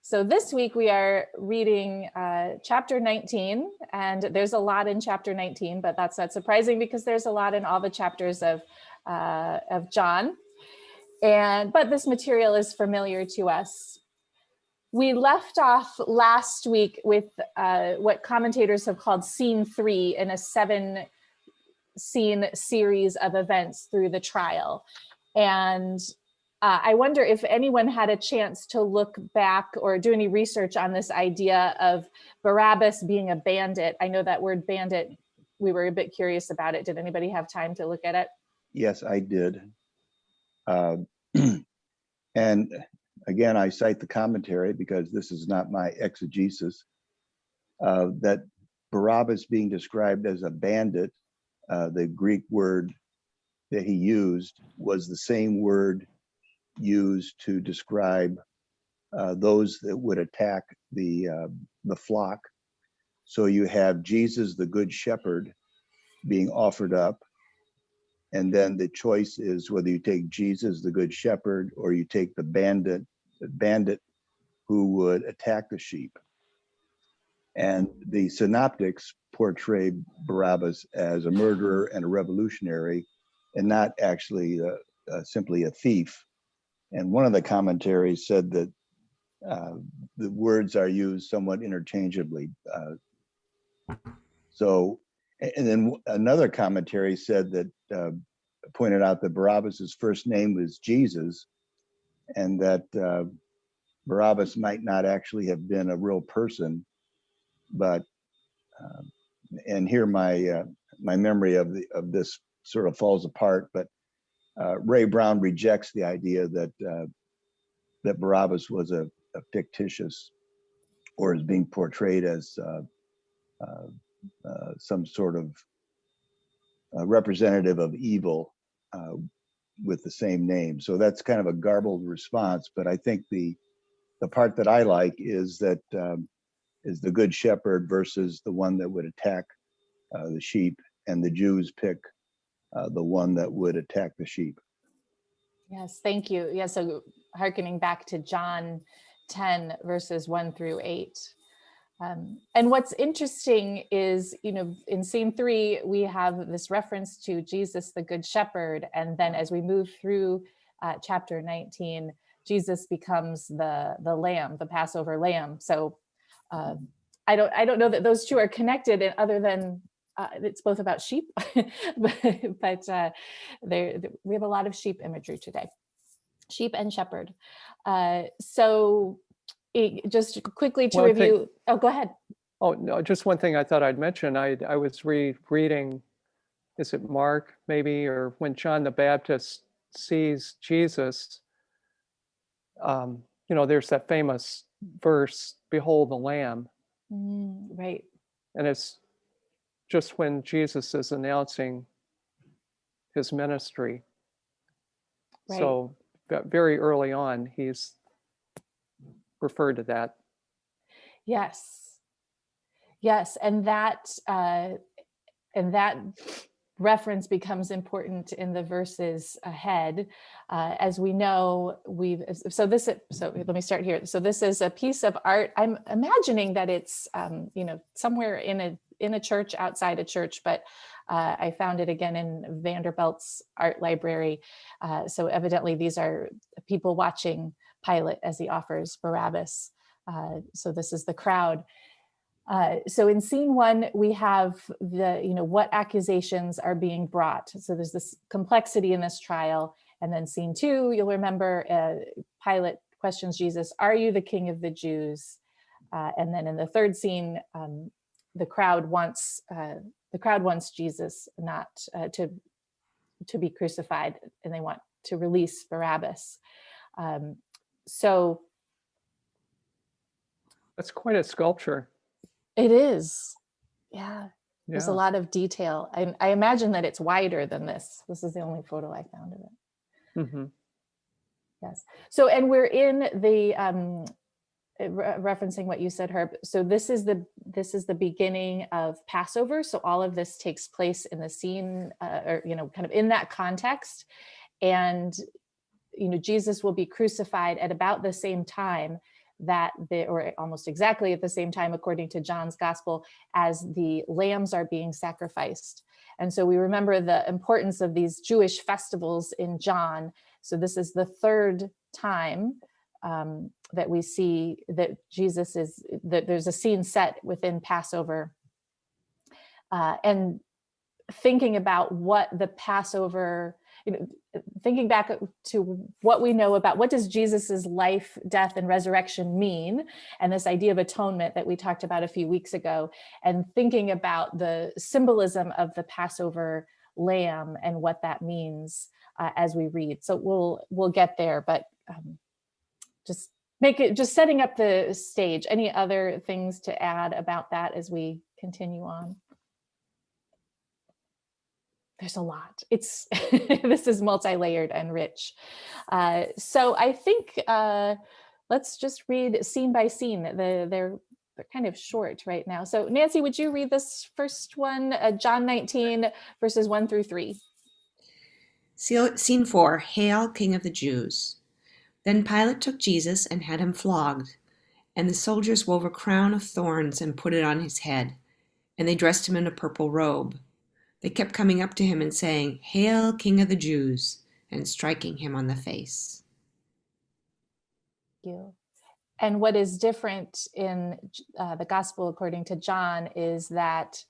So this week we are reading chapter 19, and there's a lot in chapter 19, but that's not surprising because there's a lot in all the chapters of John. But this material is familiar to us. We left off last week with what commentators have called scene 3 in a 7-scene series of events through the trial. And I wonder if anyone had a chance to look back or do any research on this idea of Barabbas being a bandit. I know that word bandit, we were a bit curious about it. Did anybody have time to look at it? Yes, I did. And again, I cite the commentary because this is not my exegesis, that Barabbas being described as a bandit, the Greek word that he used was the same word used to describe those that would attack the flock. So you have Jesus, the good shepherd, being offered up. And then the choice is whether you take Jesus, the good shepherd, or you take the bandit who would attack the sheep. And the synoptics portray Barabbas as a murderer and a revolutionary, and not actually simply a thief. And one of the commentaries said that the words are used somewhat interchangeably. And then another commentary said that pointed out that Barabbas's first name was Jesus, and that Barabbas might not actually have been a real person, but and here my memory of this sort of falls apart. But Ray Brown rejects the idea that Barabbas was a fictitious or is being portrayed as some sort of representative of evil with the same name. So that's kind of a garbled response. But I think the part that I like is that is the good shepherd versus the one that would attack the sheep, and the Jews pick the one that would attack the sheep. Yes, thank you. Yeah, so hearkening back to John 10 verses 1 through 8. And what's interesting is, in scene 3, we have this reference to Jesus, the good shepherd. And then as we move through chapter 19, Jesus becomes the lamb, the Passover lamb. So I don't know that those two are connected, other than it's both about sheep, but we have a lot of sheep imagery today, sheep and shepherd. So just quickly to review. Oh, go ahead. Oh, no, just one thing I thought I'd mention. I was reading, is it Mark maybe, or when John the Baptist sees Jesus, there's that famous verse, "Behold the Lamb." Right. And it's just when Jesus is announcing his ministry. Right. So very early on, he's referred to that. Yes, and that reference becomes important in the verses ahead. As we know, so let me start here. So this is a piece of art. I'm imagining that it's somewhere in a church, outside a church, but I found it again in Vanderbilt's art library. So evidently these are people watching Pilate as he offers Barabbas. So this is the crowd. So in scene 1, we have what accusations are being brought. So there's this complexity in this trial. And then scene 2, you'll remember Pilate questions Jesus, "Are you the king of the Jews?" And then in the third scene, the crowd wants Jesus not to be crucified, and they want to release Barabbas. So that's quite a sculpture. It is. Yeah. There's a lot of detail. I imagine that it's wider than this. This is the only photo I found of it. Mm-hmm. Yes. So, and we're in the referencing what you said, Herb. So this is the beginning of Passover. So all of this takes place in the scene, or kind of in that context. And Jesus will be crucified at about the same time. or almost exactly at the same time, according to John's gospel, as the lambs are being sacrificed. And so we remember the importance of these Jewish festivals in John. So this is the third time that we see that that there's a scene set within Passover. And thinking about what the Passover, thinking back to what we know about what does Jesus's life, death, and resurrection mean, and this idea of atonement that we talked about a few weeks ago, and thinking about the symbolism of the Passover lamb and what that means as we read. So we'll get there, but just setting up the stage. Any other things to add about that as we continue on? There's a lot. It's this is multi-layered and rich. So I think let's just read scene by scene. They're kind of short right now. So Nancy, would you read this first one, John 19, verses 1 through 3? Scene 4, Hail, King of the Jews. Then Pilate took Jesus and had him flogged, and the soldiers wove a crown of thorns and put it on his head, and they dressed him in a purple robe. They kept coming up to him and saying, Hail, King of the Jews, and striking him on the face. Thank you. And what is different in the gospel according to John is that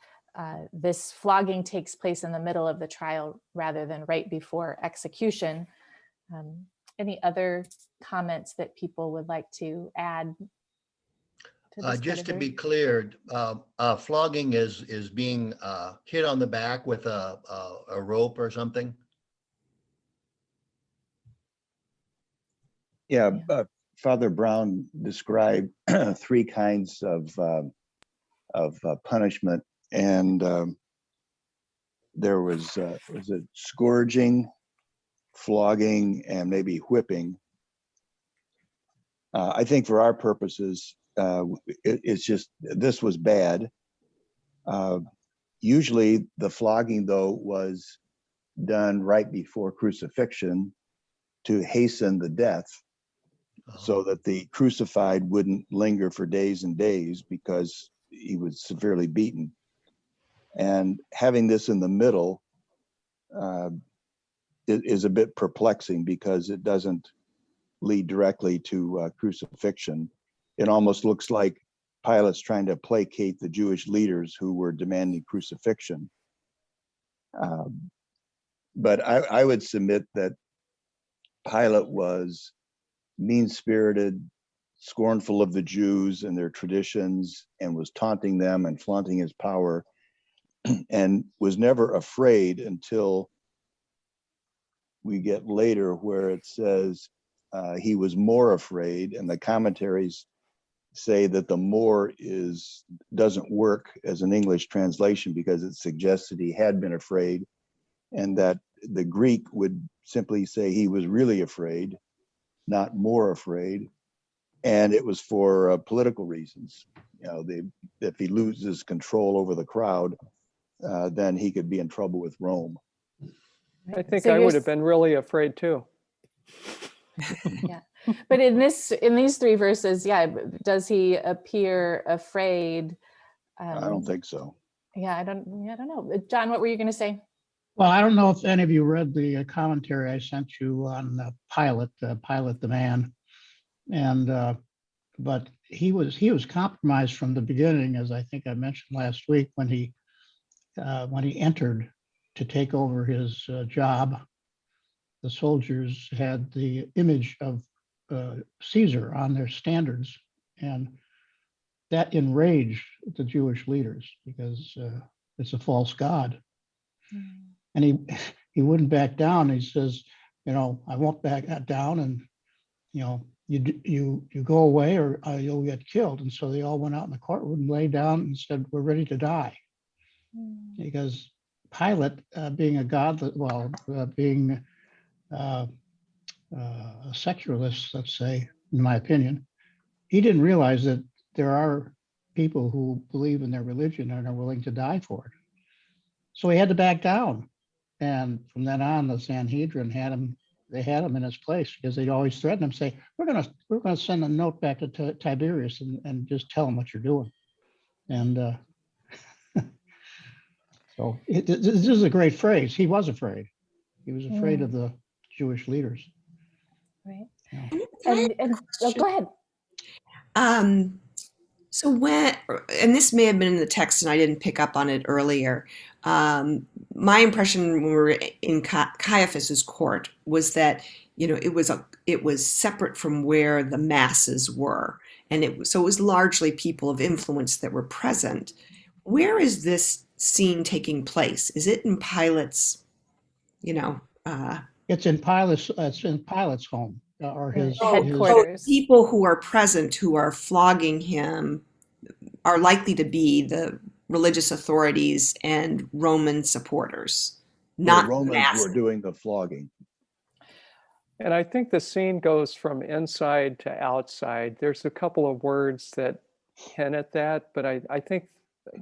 this flogging takes place in the middle of the trial rather than right before execution. Any other comments that people would like to add? Just to be clear, flogging is being hit on the back with a rope or something. Yeah, Father Brown described three kinds of punishment, and there was it scourging, flogging, and maybe whipping. I think for our purposes, it's just, this was bad. Usually the flogging, though, was done right before crucifixion to hasten the death, so that the crucified wouldn't linger for days and days because he was severely beaten. And having this in the middle is a bit perplexing because it doesn't lead directly to crucifixion. It almost looks like Pilate's trying to placate the Jewish leaders who were demanding crucifixion. But I would submit that Pilate was mean-spirited, scornful of the Jews and their traditions, and was taunting them and flaunting his power, and was never afraid until we get later where it says he was more afraid, and the commentaries say that the more doesn't work as an English translation because it suggests that he had been afraid, and that the Greek would simply say he was really afraid, not more afraid. And it was for political reasons. If he loses control over the crowd, then he could be in trouble with Rome. I think So I would have been really afraid too. Yeah, but in these three verses, does he appear afraid? I don't think so. I don't know. John, what were you going to say? Well, I don't know if any of you read the commentary I sent you on Pilate the man, and but he was compromised from the beginning, as I think I mentioned last week, when he entered to take over his job. The soldiers had the image of Caesar on their standards, and that enraged the Jewish leaders because it's a false god. And he wouldn't back down. He says, I won't back down, and you go away or you'll get killed. And so they all went out in the courtroom, lay down, and said, "We're ready to die," because Pilate, being a god, being a secularist, let's say, in my opinion, he didn't realize that there are people who believe in their religion and are willing to die for it. So he had to back down. And from then on, the Sanhedrin had him they had him in his place because they'd always threaten him, say, we're gonna send a note back to Tiberius and just tell him what you're doing. And so this is a great phrase. He was afraid. He was afraid of the Jewish leaders. Right. Yeah. And oh, go ahead. So when, and this may have been in the text and I didn't pick up on it earlier. My impression when we were in Caiaphas's court was that, it was separate from where the masses were. And so it was largely people of influence that were present. Where is this scene taking place? Is it in Pilate's, It's in Pilate's home or his headquarters. People who are present, who are flogging him, are likely to be the religious authorities and Roman supporters, not the Romans masses. were doing the flogging. And I think the scene goes from inside to outside. There's a couple of words that hint at that, but I think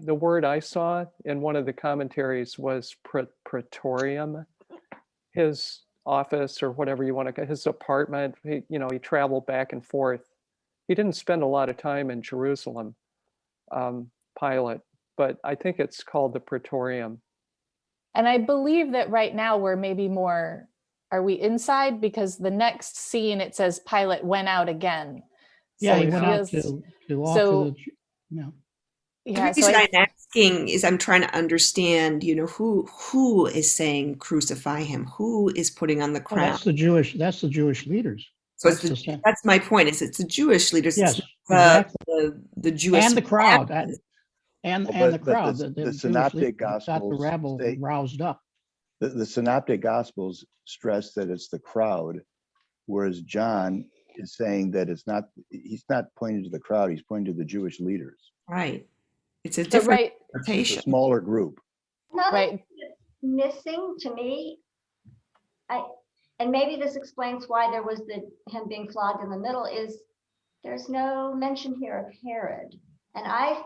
the word I saw in one of the commentaries was praetorium. His office, or whatever you want to call his apartment, he traveled back and forth. He didn't spend a lot of time in Jerusalem, Pilate, but I think it's called the praetorium. And I believe that right now we're maybe more, are we inside? Because the next scene, it says Pilate went out again. Yeah, So he it went out feels- to offer so- the, yeah. Yeah, The so reason I'm asking is I'm trying to understand, who is saying crucify him, who is putting on the Oh, crown. that's the Jewish leaders. So That's my point. Is it's the Jewish leaders, Yes, it's exactly. the Jewish And the crowd, masses. and Well, the but crowd. the Jewish Synoptic leaders got the Gospels rabble say- roused up. The Synoptic Gospels stress that it's the crowd, whereas John is saying that he's not pointing to the crowd, he's pointing to the Jewish leaders. Right. It's a so different right, It's interpretation. a smaller group. Another right. thing that's missing to me, and maybe this explains why there was him being flogged in the middle, is there's no mention here of Herod. And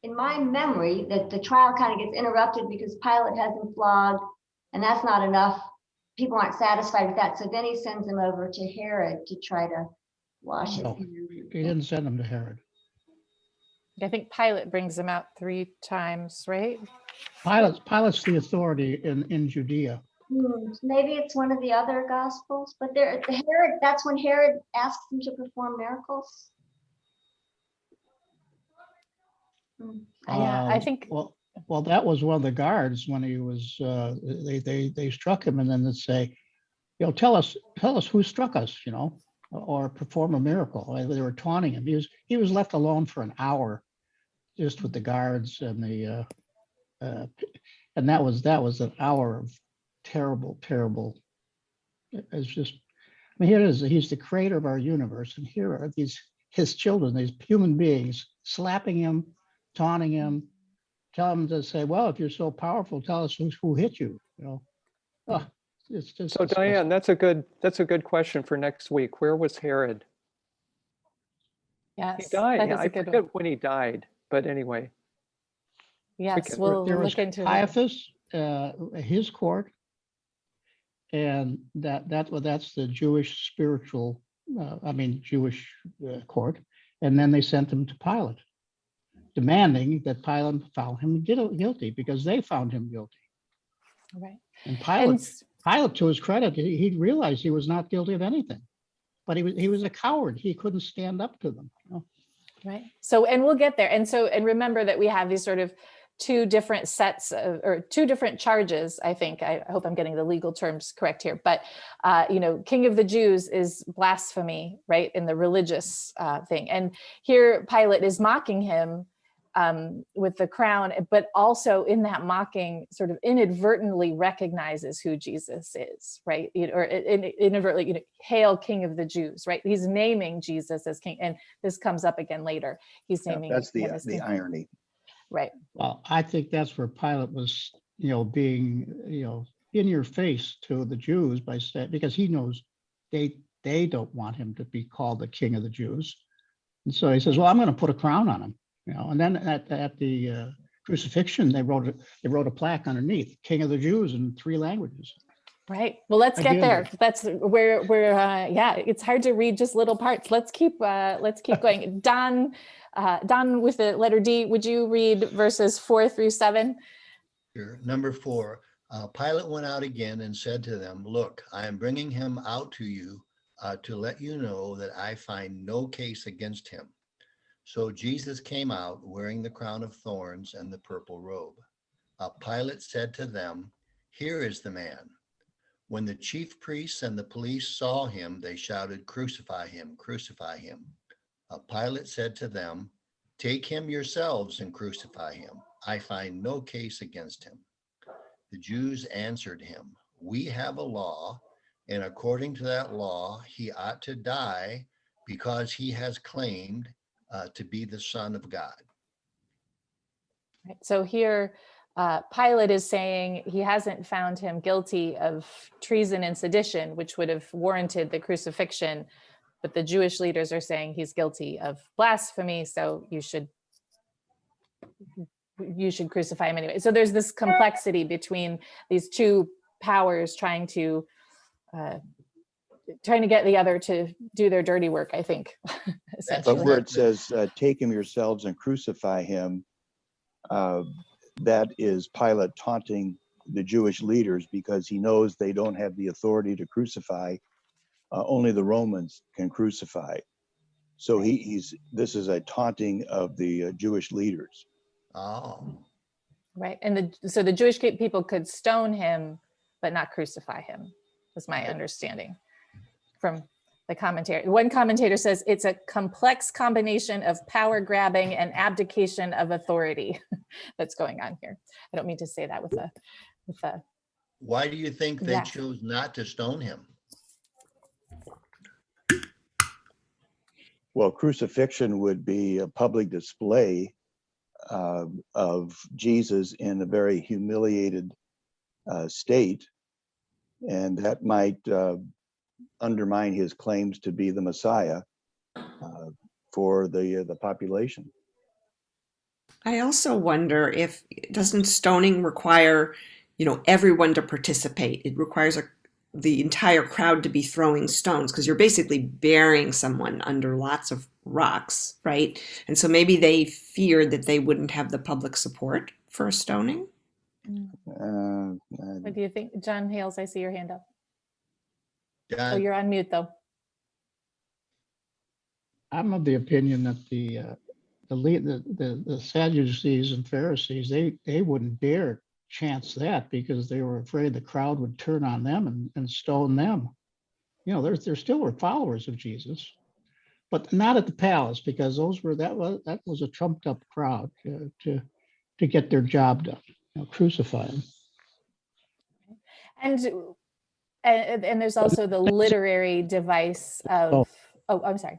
in my memory, that the trial kind of gets interrupted because Pilate has him flogged, and that's not enough. People aren't satisfied with that. So then he sends him over to Herod to try to wash his No, hands. he didn't send them to Herod. I think Pilate brings him out 3 times, right? Pilate's the authority in Judea. Maybe it's one of the other gospels, but Herod, that's when Herod asks him to perform miracles. I think- Well, that was one of the guards when he was. They struck him, and then they'd say, tell us who struck us, or perform a miracle. They were taunting him. He was left alone for an hour, just with the guards and and that was an hour of terrible. It's just, here it is. He's the creator of our universe, and here are his children, these human beings, slapping him, taunting him, tell him to say, well, if you're so powerful, tell us who hit you. It's just. So Diane, that's a good question for next week. Where was Herod? Yes, He died. that Yeah, is I a good forget one. when he died, but anyway. Yes, can- we'll There was look into it. Caiaphas, his court, and that's the Jewish spiritual, Jewish court, and then they sent him to Pilate, demanding that Pilate found him guilty because they found him guilty. Right. And And Pilate, to his credit, he realized he was not guilty of anything, but he was a coward. He couldn't stand up to them. right. So, and we'll get there. And remember that we have these sort of 2 different sets or 2 different charges. I think, I hope I'm getting the legal terms correct here, but, King of the Jews is blasphemy, right? In the religious thing. And here Pilate is mocking him with the crown, but also in that mocking sort of inadvertently recognizes who Jesus is, right? Or inadvertently, hail King of the Jews, right? He's naming Jesus as king. And this comes up again later. He's naming That's him as the king. irony. Right. Well, I think that's where Pilate was, being, in your face to the Jews by saying, because he knows they don't want him to be called the King of the Jews. And so he says, well, I'm going to put a crown on him, and then at the crucifixion, they wrote a plaque underneath, King of the Jews, in 3 languages. Right. Well, let's get Again, there. That's where yeah, it's hard to read just little parts. Let's keep going. Don with the letter D, would you read verses 4 through 7? Here, number 4, Pilate went out again and said to them, look, I am bringing him out to you to let you know that I find no case against him. So Jesus came out wearing the crown of thorns and the purple robe. Pilate said to them, here is the man. When the chief priests and the police saw him, they shouted, crucify him, crucify him. Pilate said to them, take him yourselves and crucify him. I find no case against him. The Jews answered him, we have a law, and according to that law, he ought to die because he has claimed to be the Son of God. Right. So here, Pilate is saying he hasn't found him guilty of treason and sedition, which would have warranted the crucifixion. But the Jewish leaders are saying he's guilty of blasphemy, so you should crucify him anyway. So there's this complexity between these two powers trying to get the other to do their dirty work, I think. But where it says, take him yourselves and crucify him, that is Pilate taunting the Jewish leaders because he knows they don't have the authority to crucify. Only the Romans can crucify. So this is a taunting of the Jewish leaders. Oh. Right. And so the Jewish people could stone him, but not crucify him, was my understanding from the commentary. One commentator says it's a complex combination of power grabbing and abdication of authority that's going on here. I don't mean to say that with a. Why do you think they chose not to stone him? Well, crucifixion would be a public display of Jesus in a very humiliated state, and that might undermine his claims to be the Messiah for the population. I also wonder if doesn't stoning require, everyone to participate? It requires the entire crowd to be throwing stones because you're basically burying someone under lots of rocks, right? And so maybe they feared that they wouldn't have the public support for a stoning. What do you think? John Hales, I see your hand up. John? Oh, you're on mute though. I'm of the opinion that the Sadducees and Pharisees, they wouldn't dare chance that because they were afraid the crowd would turn on them and stone them. There still were followers of Jesus, but not at the palace because that was a trumped up crowd to get their job done, crucify them. And there's also the literary device of, I'm sorry.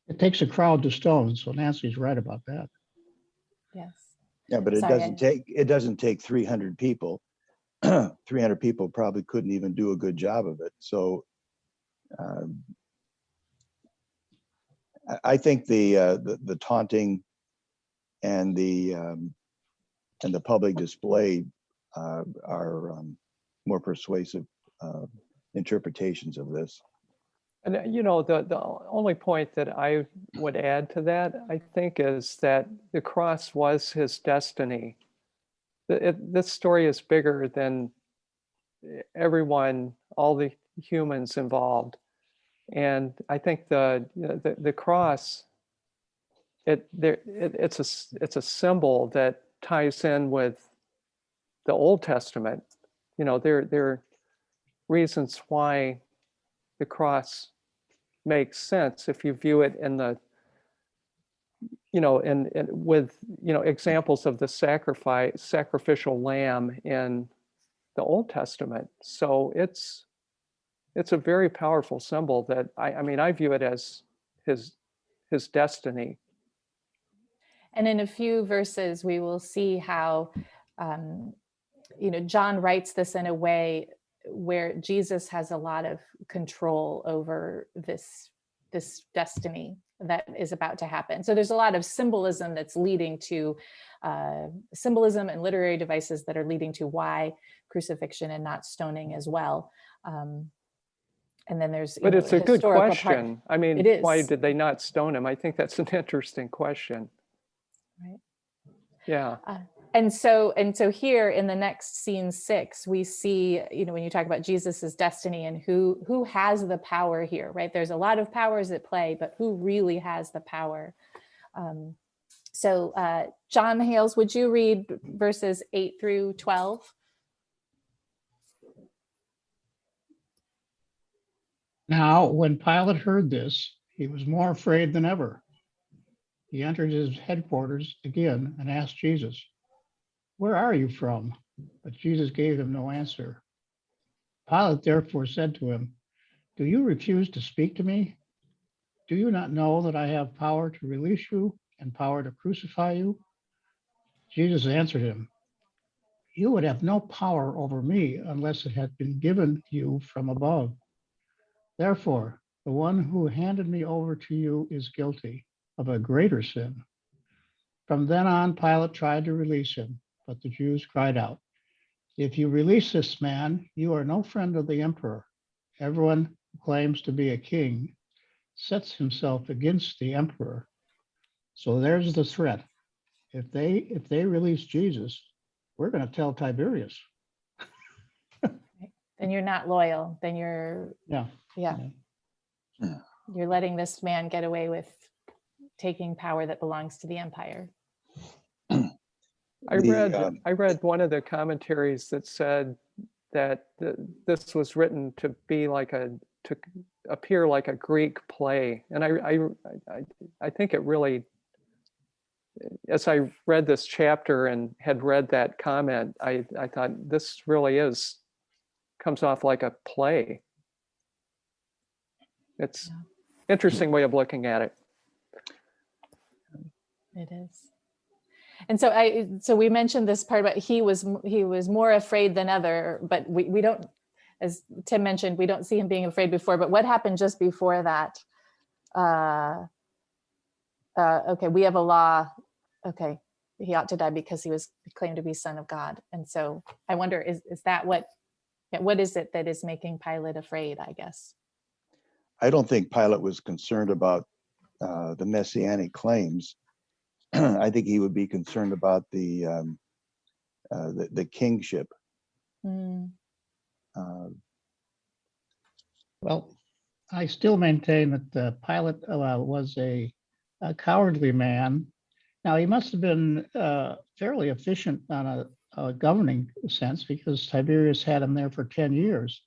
It takes a crowd to stone, so Nancy's right about that. Yes. Yeah, but it doesn't take 300 people. 300 people probably couldn't even do a good job of it. So I think the taunting and the public display are more persuasive interpretations of this. And the only point that I would add to that, I think, is that the cross was his destiny. This story is bigger than everyone, all the humans involved. And I think the cross, it's a symbol that ties in with the Old Testament. There are reasons why the cross makes sense if you view it in the, with examples of the sacrificial lamb in the Old Testament. So it's a very powerful symbol that I view it as his destiny. And in a few verses, we will see how, John writes this in a way where Jesus has a lot of control over this destiny that is about to happen. So there's a lot of symbolism that's leading to symbolism and literary devices that are leading to why crucifixion and not stoning as well. And then there's, But it's a good historical question. I mean, It is. why did they not stone him? I think that's an interesting question. Right. Yeah. And so here in the next scene 6, we see, when you talk about Jesus's destiny and who has the power here, right? There's a lot of powers at play, but who really has the power? John Hales, would you read verses 8 through 12? Now, when Pilate heard this, he was more afraid than ever. He entered his headquarters again and asked Jesus, "Where are you from?" But Jesus gave him no answer. Pilate therefore said to him, "Do you refuse to speak to me? Do you not know that I have power to release you and power to crucify you?" Jesus answered him, "You would have no power over me unless it had been given you from above. Therefore, the one who handed me over to you is guilty of a greater sin." From then on, Pilate tried to release him, but the Jews cried out, "If you release this man, you are no friend of the emperor. Everyone who claims to be a king sets himself against the emperor." So there's the threat. If they release Jesus, we're going to tell Tiberius. Then you're not loyal. Then you're Yeah. you're letting this man get away with taking power that belongs to the empire. I read one of the commentaries that said that this was written to be to appear like a Greek play, and I think it really, as I read this chapter and had read that comment, I thought this really comes off like a play. It's interesting way of looking at it. It is. And so we mentioned this part about he was more afraid than ever, but we don't, as Tim mentioned, we don't see him being afraid before. But what happened just before that? Okay, we have a law. Okay, he ought to die because he was claimed to be Son of God. And so I wonder, is that what is it that is making Pilate afraid, I guess? I don't think Pilate was concerned about the messianic claims. I think he would be concerned about the kingship. Well, I still maintain that Pilate was a cowardly man. Now, he must have been fairly efficient on a governing sense, because Tiberius had him there for 10 years.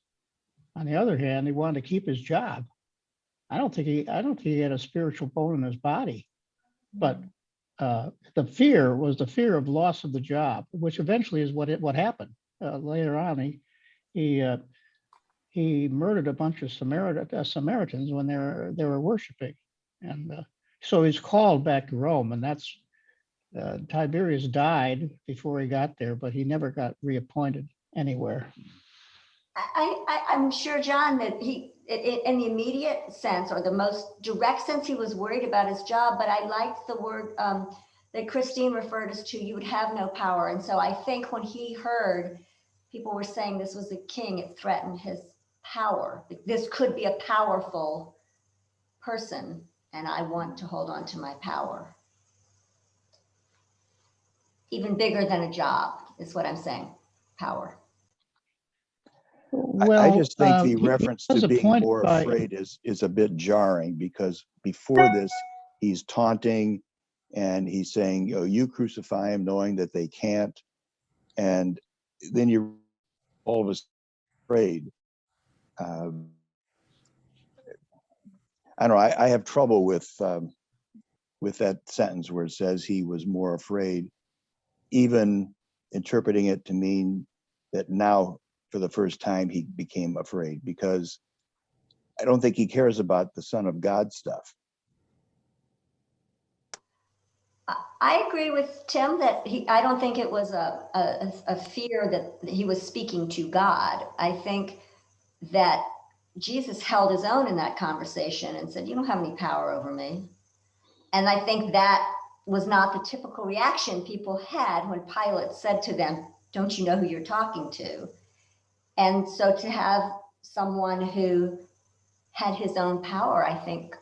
On the other hand, he wanted to keep his job. I don't think he had a spiritual bone in his body, but the fear was the fear of loss of the job, which eventually is what happened. Later on, he murdered a bunch of Samaritans when they were worshiping, and so he's called back to Rome. And that's Tiberius died before he got there, but he never got reappointed anywhere. I'm sure, John, that he, in the immediate sense or the most direct sense, he was worried about his job. But I liked the word that Christine referred us to, "You would have no power." And so I think when he heard people were saying this was a king, it threatened his power. This could be a powerful person, and I want to hold on to my power. Even bigger than a job is what I'm saying, power. Well, I just think the he reference was to being appointed more by- afraid is a bit jarring, because before this, he's taunting and he's saying, "Oh, you crucify him," knowing that they can't. And then you're all of us afraid. I don't know. I have trouble with that sentence where it says he was more afraid, even interpreting it to mean that now, for the first time, he became afraid, because I don't think he cares about the Son of God stuff. I agree with Tim that I don't think it was a fear that he was speaking to God. I think that Jesus held his own in that conversation and said, "You don't have any power over me." And I think that was not the typical reaction people had when Pilate said to them, don't you know who you're talking to? And so to have someone who had his own power, I think,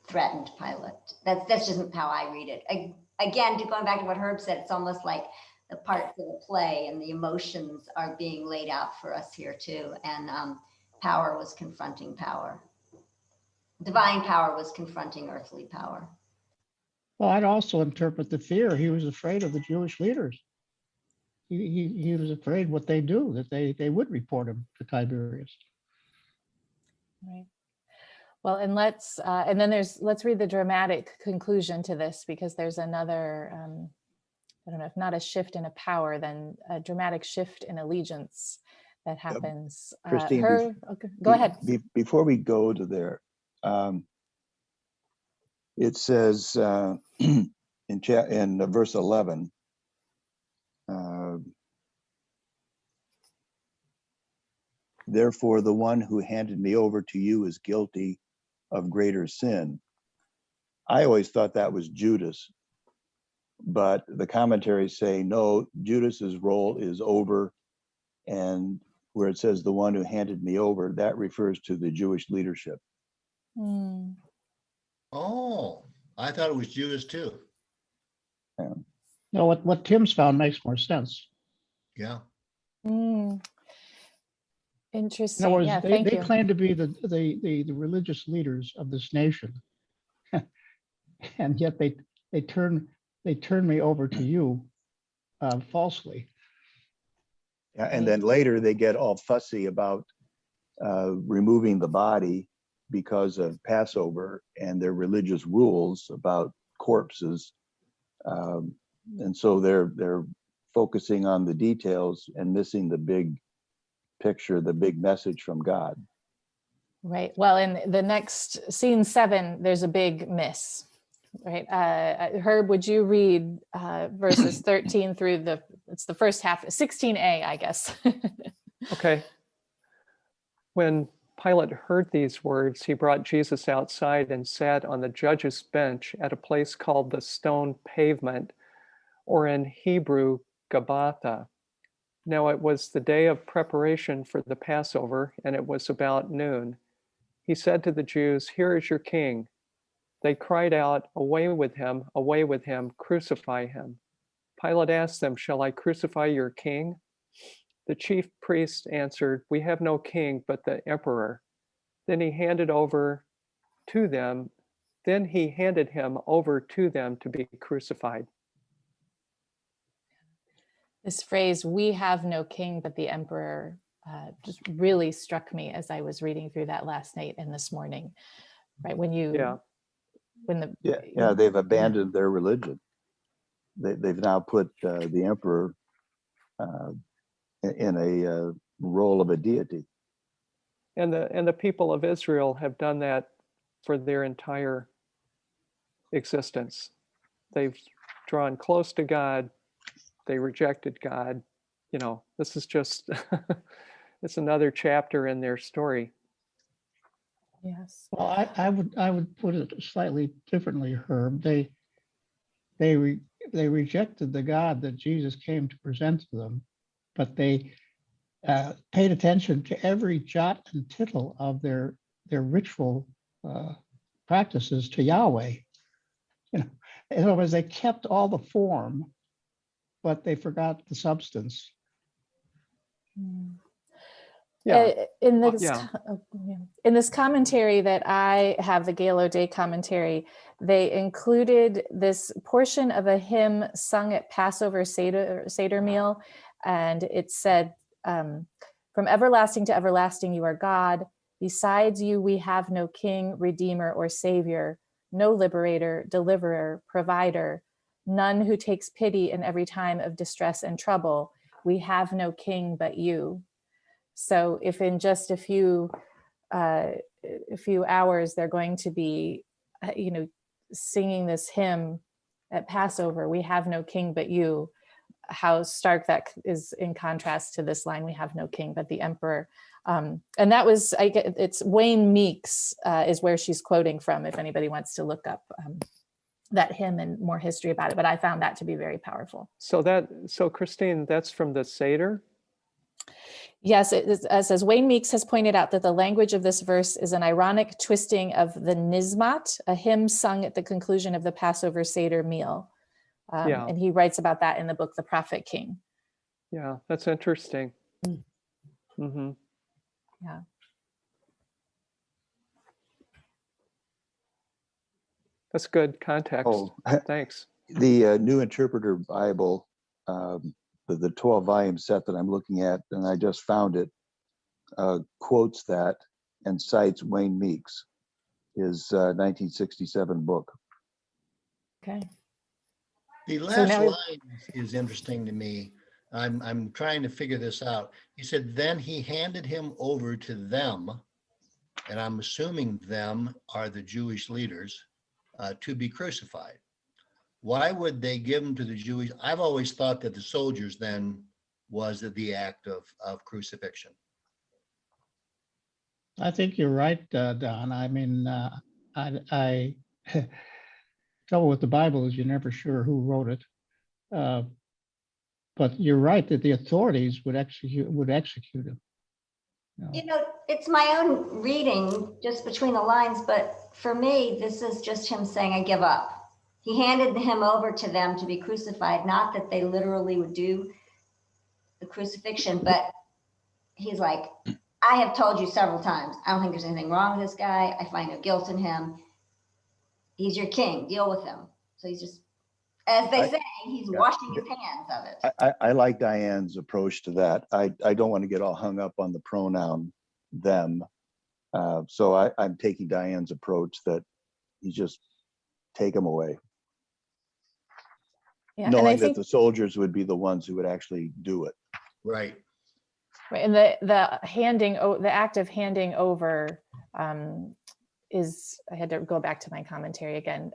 threatened Pilate. That's just how I read it. Again, going back to what Herb said, it's almost like the parts of the play and the emotions are being laid out for us here too. And power was confronting power. Divine power was confronting earthly power. Well, I'd also interpret the fear. He was afraid of the Jewish leaders. He was afraid what they do, that they would report him to Tiberius. Right. Well, and let's read the dramatic conclusion to this, because there's another, I don't know, if not a shift in a power, then a dramatic shift in allegiance that happens. Christine, okay, go ahead. Before we go to there, it says in verse 11, therefore the one who handed me over to you is guilty of greater sin. I always thought that was Judas, but the commentaries say no, Judas's role is over, and where it says the one who handed me over, that refers to the Jewish leadership. Mm. Oh, I thought it was Judas too. No, what Tim's found makes more sense. Yeah. Mm. In Interesting. other words, Yeah, they thank you. claim to be the religious leaders of this nation, and yet they turn me over to you falsely. Yeah, and then later they get all fussy about removing the body because of Passover and their religious rules about corpses, and so they're focusing on the details and missing the big picture, the big message from God. Right. Well, in the next scene 7, there's a big miss. Right. Herb, would you read verses 13 through it's the first half, 16a, I guess. Okay. When Pilate heard these words, he brought Jesus outside and sat on the judge's bench at a place called the Stone Pavement, or in Hebrew, Gabbatha. Now it was the day of preparation for the Passover, and it was about noon. He said to the Jews, "Here is your king." They cried out, away with him, crucify him." Pilate asked them, "Shall I crucify your king?" The chief priests answered, "We have no king but the emperor." Then he handed him over to them to be crucified. This phrase, "we have no king but the emperor," just really struck me as I was reading through that last night and this morning. Right. They've abandoned their religion. They've now put the emperor in a role of a deity. And the people of Israel have done that for their entire existence. They've drawn close to God. They rejected God. This is just, it's another chapter in their story. Yes. Well, I would put it slightly differently, Herb. They rejected the God that Jesus came to present to them, but they paid attention to every jot and tittle of their ritual practices to Yahweh. In other words, they kept all the form, but they forgot the substance. Yeah. In this commentary that I have, the Gale O'Day commentary, they included this portion of a hymn sung at Passover Seder meal, and it said, "From everlasting to everlasting you are God. Besides you we have no king, redeemer, or savior, no liberator, deliverer, provider, none who takes pity in every time of distress and trouble. We have no king but you." So if in just a few hours they're going to be, singing this hymn at Passover, "We have no king but you," how stark that is in contrast to this line, "We have no king but the emperor." And that was, it's Wayne Meeks is where she's quoting from, if anybody wants to look up that hymn and more history about it, but I found that to be very powerful. So Christine, that's from the Seder? Yes, it says Wayne Meeks has pointed out that the language of this verse is an ironic twisting of the Nizmat, a hymn sung at the conclusion of the Passover Seder meal. Yeah. And he writes about that in the book, The Prophet King. Yeah, that's interesting. Mm-hmm. Yeah. That's good context. Oh, Thanks. the New Interpreter Bible, the 12 volume set that I'm looking at, and I just found it, quotes that and cites Wayne Meeks, his 1967 book. Okay. The So last now- line is interesting to me. I'm trying to figure this out. He said, then he handed him over to them, and I'm assuming them are the Jewish leaders, to be crucified. Why would they give him to the Jewish? I've always thought that the soldiers then was the act of crucifixion. I think you're right, Don. I mean, I trouble with the Bible is you're never sure who wrote it. But you're right that the authorities would execute him. You know, it's my own reading just between the lines, but for me, this is just him saying, I give up. He handed him over to them to be crucified, not that they literally would do the crucifixion, but he's like, I have told you several times, I don't think there's anything wrong with this guy. I find no guilt in him. He's your king, deal with him. So he's just, as they say, he's washing his hands of it. I like Diane's approach to that. I don't want to get all hung up on the pronoun them. So I'm taking Diane's approach that you just take them away. Yeah, and I Knowing that think the soldiers would be the ones who would actually do it. Right. right, and the act of handing over is, I had to go back to my commentary again,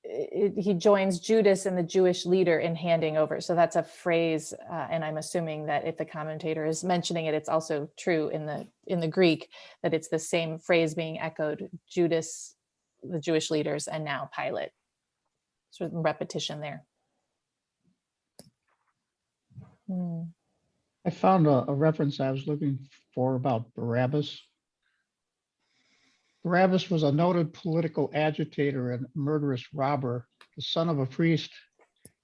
he joins Judas and the Jewish leader in handing over. So that's a phrase, and I'm assuming that if the commentator is mentioning it, it's also true in the Greek, that it's the same phrase being echoed, Judas, the Jewish leaders, and now Pilate. Sort of repetition there. I found a reference I was looking for about Barabbas. Barabbas was a noted political agitator and murderous robber, the son of a priest.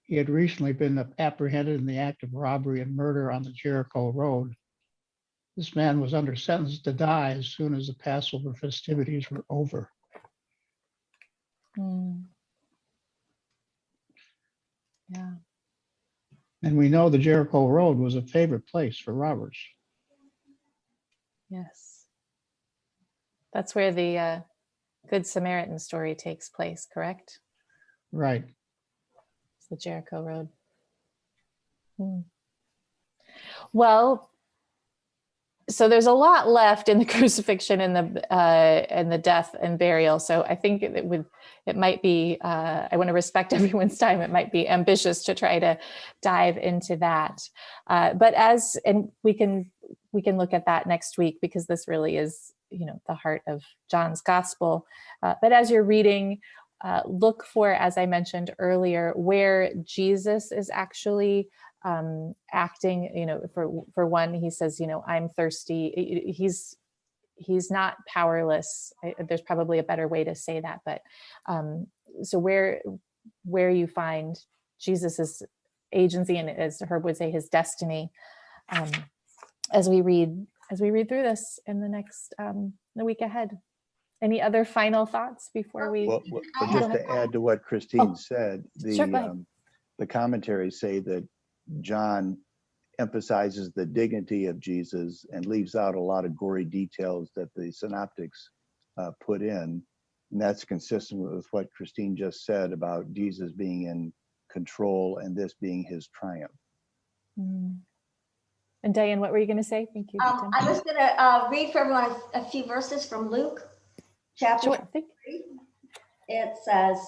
He had recently been apprehended in the act of robbery and murder on the Jericho Road. This man was under sentence to die as soon as the Passover festivities were over. Yeah. And we know the Jericho Road was a favorite place for robbers. Yes. That's where the Good Samaritan story takes place, correct? Right. It's the Jericho Road. Well, so there's a lot left in the crucifixion and the death and burial. So I think it might be, I want to respect everyone's time. It might be ambitious to try to dive into that. But we can look at that next week, because this really is, the heart of John's gospel. But as you're reading, look for, as I mentioned earlier, where Jesus is actually acting. For one, he says, I'm thirsty. He's not powerless. There's probably a better way to say that, but so where you find Jesus's agency, and as Herb would say, his destiny, as we read through this in the week ahead. Any other final thoughts before we? Well, just to add to what Christine said, Sure, go ahead. the commentaries say that John emphasizes the dignity of Jesus and leaves out a lot of gory details that the synoptics put in. And that's consistent with what Christine just said about Jesus being in control and this being his triumph. And Diane, what were you going to say? Thank you. I was going to read for everyone a few verses from Luke chapter 3. It says,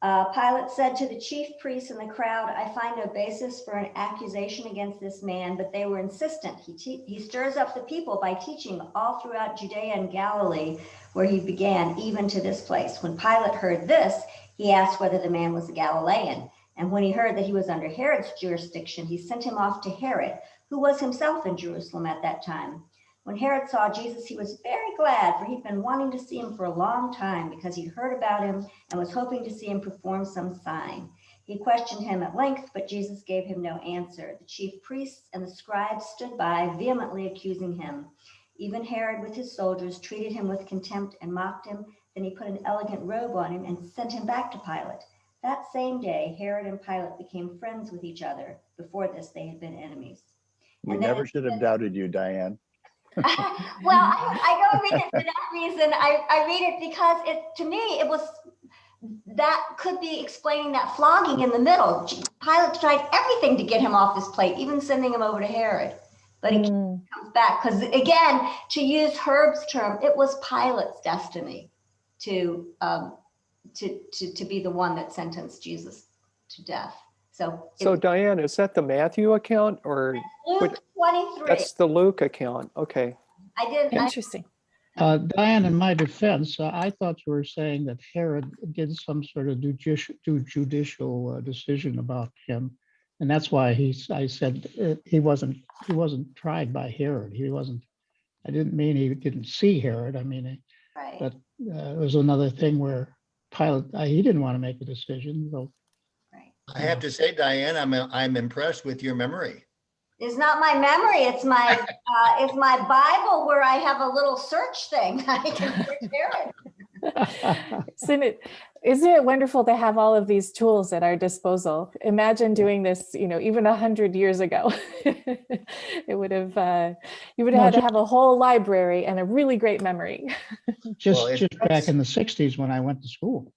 Pilate said to the chief priests and the crowd, I find no basis for an accusation against this man, but they were insistent. He stirs up the people by teaching all throughout Judea and Galilee, where he began, even to this place. When Pilate heard this, he asked whether the man was a Galilean. And when he heard that he was under Herod's jurisdiction, he sent him off to Herod, who was himself in Jerusalem at that time. When Herod saw Jesus, he was very glad, for he'd been wanting to see him for a long time because he'd heard about him and was hoping to see him perform some sign. He questioned him at length, but Jesus gave him no answer. The chief priests and the scribes stood by, vehemently accusing him. Even Herod with his soldiers treated him with contempt and mocked him. Then he put an elegant robe on him and sent him back to Pilate. That same day, Herod and Pilate became friends with each other. Before this, they had been enemies. We And then never should have doubted you, Diane. Well, I don't read it for that reason. I read it because to me, it was, that could be explaining that flogging in the middle. Pilate tried everything to get him off his plate, even sending him over to Herod. But he comes back because, again, to use Herb's term, it was Pilate's destiny to be the one that sentenced Jesus to death. So Diane, is that the Matthew account or Luke 23. that's the Luke account? Okay. Interesting. Diane, in my defense, I thought you were saying that Herod did some sort of judicial decision about him, and that's why I said he wasn't tried by Herod. He wasn't. I didn't mean he didn't see Herod. I mean, Right. but it was another thing where Pilate he didn't want to make a decision. So. Right. I have to say, Diane, I'm impressed with your memory. It's not my memory. It's my Bible where I have a little search thing. I can search Herod. Isn't it wonderful to have all of these tools at our disposal? Imagine doing this, even 100 years ago. It would have, you would have had to have a whole library and a really great memory. Just back in the 60s when I went to school.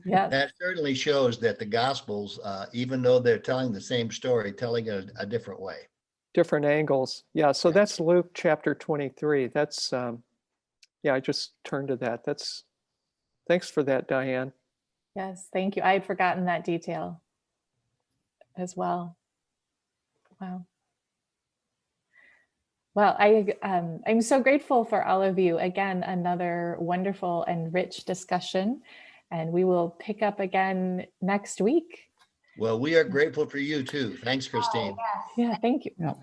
Yeah. That certainly shows that the Gospels, even though they're telling the same story, telling it a different way. Different angles. Yeah. So that's Luke chapter 23. That's, I just turned to that. Thanks for that, Diane. Yes, thank you. I had forgotten that detail as well. Wow. Well, I'm so grateful for all of you. Again, another wonderful and rich discussion, and we will pick up again next week. Well, we are grateful for you too. Thanks, Christine. Oh, yes. Yeah, thank you. Yeah.